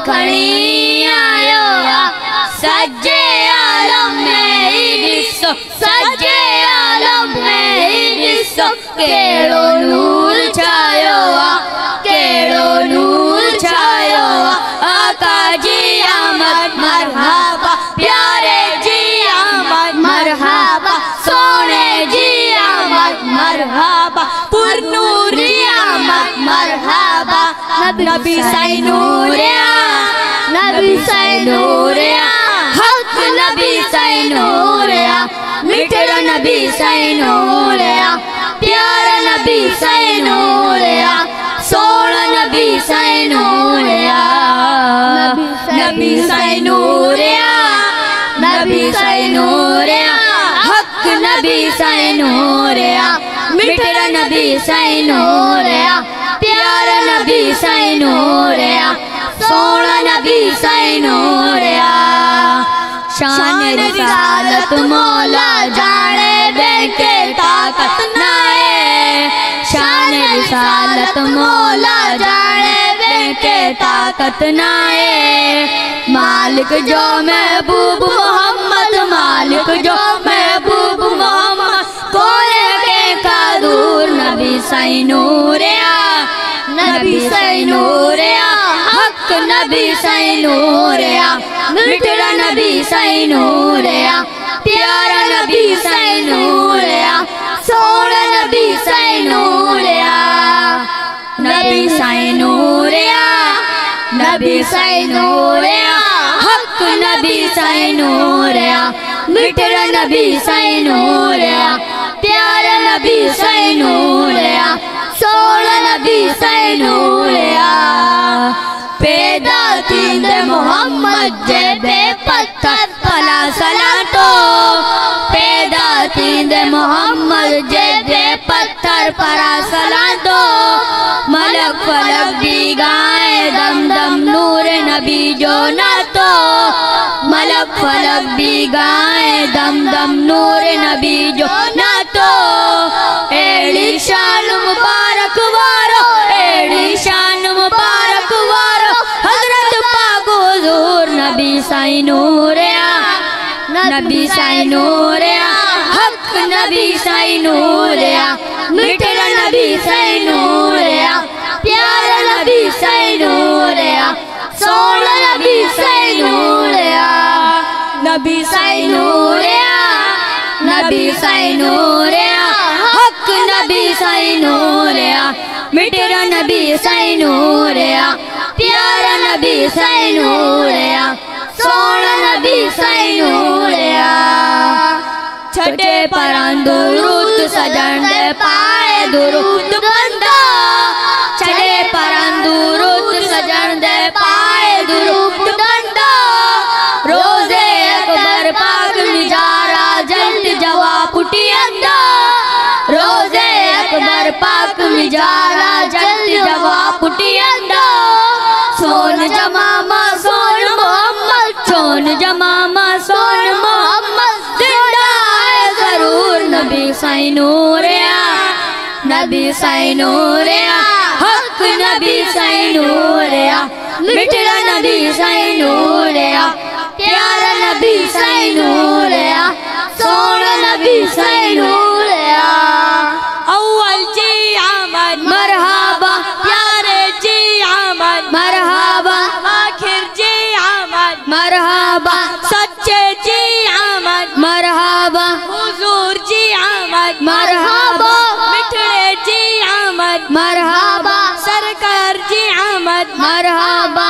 खणी आयो सजे आलम में ॾिसो सजे आलम में ॾिसो केड़ो नूर छायो केड़ो नूर छायो आका जी आमद मरहबा प्यारे जी आमद मरहबा सोने जी आमद मरहबा पुरनूर जी आमद मरहबा नबी साईं नूरिया नबी साईं नूरिया हक नबी साईं नूरिया मिठड़ा नबी साईं नूरिया प्यारा नबी साईं नूरिया सोना नबी साईं नूरिया नबी साईं नूरिया नबी साईं नूरिया हक नबी साईं नूरिया मिठड़ा नबी साईं नूरिया प्यारा नबी साईं नूरिया सोना नबी साईं नूरिया शान रिसालत मौला जाने बेके ताकत नाए शान रिसालत मौला जाने बेके ताकत नाए मालिक जो महबूब मोहम्मद मालिक जो महबूब मोहम्मद कोने के का दूर नबी साईं नूरिया नबी साईं नूरिया हक नबी साईं नूरिया मिठड़ा नबी साईं नूरिया प्यारा नबी साईं नूरिया सोना नबी साईं नूरिया नबी साईं नूरिया नबी साईं नूरिया हक नबी साईं नूरिया मिठड़ा नबी साईं नूरिया प्यारा नबी साईं नूरिया सोना नबी साईं नूरिया पैदा थींदे मोहम्मद जे बे पत्थर फला सलातो पैदा थींदे मोहम्मद जे बे पत्थर फला सलातो मलक फलक भी गाए दम दम नूर नबी जो नातो मलक फलक भी गाए दम दम नूर नबी जो नातो एड़ी शान मुबारक वारो एड़ी शान मुबारक वारो हजरत पाक हुजूर नबी साईं नूरिया नबी साईं नूरिया हक नबी साईं नूरिया मिठड़ा नबी साईं नूरिया प्यारा नबी साईं नूरिया सोना नबी साईं नूरिया नबी साईं नूरिया नबी साईं नूरिया हक नबी साईं नूरिया मिठड़ा नबी साईं नूरिया प्यारा नबी साईं नूरिया सोना नबी साईं नूरिया छठे परां दुरूद सजण दे पाए दुरूद बंदा छठे परां दुरूद सजण दे पाए दुरूद बंदा रोज़े अकबर पाक निजारा जल्द जवाब पुटियंदा रोज़े अकबर पाक निजारा जल्द जवाब पुटियंदा सोन जमामा सोन मोहम्मद सोन जमामा सोन मोहम्मद जिंदा है जरूर नबी साईं नूरिया नबी साईं नूरिया हक नबी साईं नूरिया मिठड़ा नबी साईं नूरिया प्यारा नबी साईं नूरिया सोना नबी साईं नूरिया अव्वल जी आमद मरहबा प्यारे जी आमद मरहबा आखिर जी आमद मरहबा सच्चे जी आमद मरहबा हुजूर जी आमद मरहबा मिठड़े जी आमद मरहबा सरकार जी आमद मरहबा